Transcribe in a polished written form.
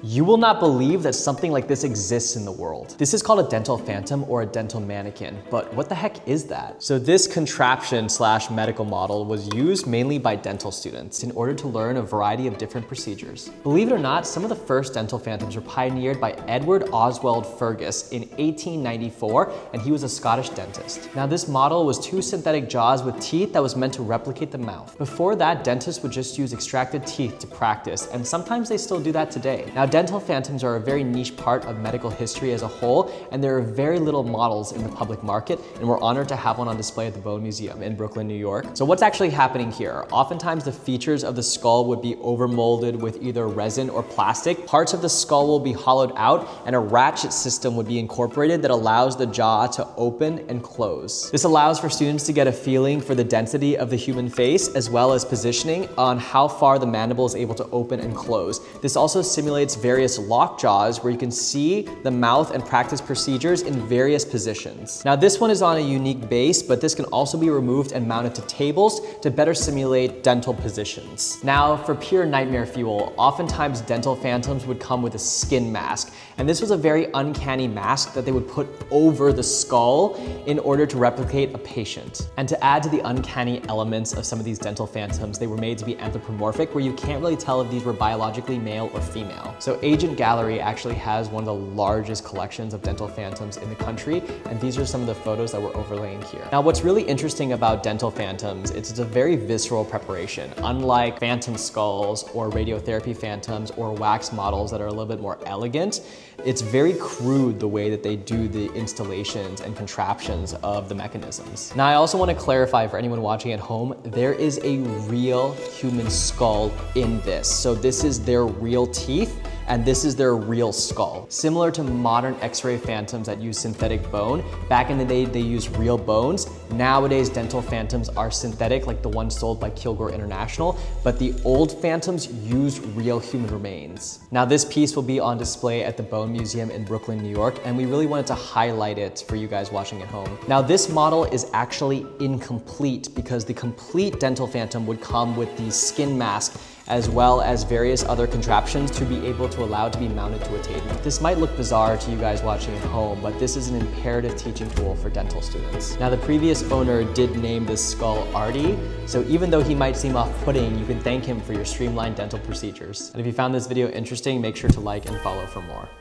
You will not believe that something like this exists in the world. This is called a dental phantom or a dental mannequin, but what the heck is that? So this contraption slash medical model was used mainly by dental students in order to learn a variety of different procedures. Believe it or not, some of the first dental phantoms were pioneered by Edward Oswald Fergus in 1894, and he was a Scottish dentist. Now this model was two synthetic jaws with teeth that was meant to replicate the mouth. Before that, dentists would just use extracted teeth to practice, and sometimes they still do that today. Now dental phantoms are a very niche part of medical history as a whole, and there are very little models in the public market, and we're honored to have one on display at the Bone Museum in Brooklyn, New York. So what's actually happening here? Oftentimes the features of the skull would be overmolded with either resin or plastic. Parts of the skull will be hollowed out, and a ratchet system would be incorporated that allows the jaw to open and close. This allows for students to get a feeling for the density of the human face, as well as positioning on how far the mandible is able to open and close. This also simulates various lock jaws where you can see the mouth and practice procedures in various positions. Now this one is on a unique base, but this can also be removed and mounted to tables to better simulate dental positions. Now for pure nightmare fuel, oftentimes dental phantoms would come with a skin mask, and this was a very uncanny mask that they would put over the skull in order to replicate a patient. And to add to the uncanny elements of some of these dental phantoms, they were made to be anthropomorphic, where you can't really tell if these were biologically male or female. So Agent Gallery actually has one of the largest collections of dental phantoms in the country, and these are some of the photos that we're overlaying here. Now what's really interesting about dental phantoms, it's a very visceral preparation. Unlike phantom skulls or radiotherapy phantoms or wax models that are a little bit more elegant, it's very crude the way that they do the installations and contraptions of the mechanisms. Now I also want to clarify for anyone watching at home, there is a real human skull in this. So this is their real teeth, and this is their real skull. Similar to modern X-ray phantoms that use synthetic bone, back in the day they used real bones. Nowadays dental phantoms are synthetic, like the ones sold by Kilgore International, but the old phantoms used real human remains. Now this piece will be on display at the Bone Museum in Brooklyn, New York, and we really wanted to highlight it for you guys watching at home. Now this model is actually incomplete because the complete dental phantom would come with the skin mask as well as various other contraptions to be able to allow it to be mounted to a table. This might look bizarre to you guys watching at home, but this is an imperative teaching tool for dental students. Now the previous owner did name this skull Artie, so even though he might seem off-putting, you can thank him for your streamlined dental procedures. And if you found this video interesting, make sure to like and follow for more.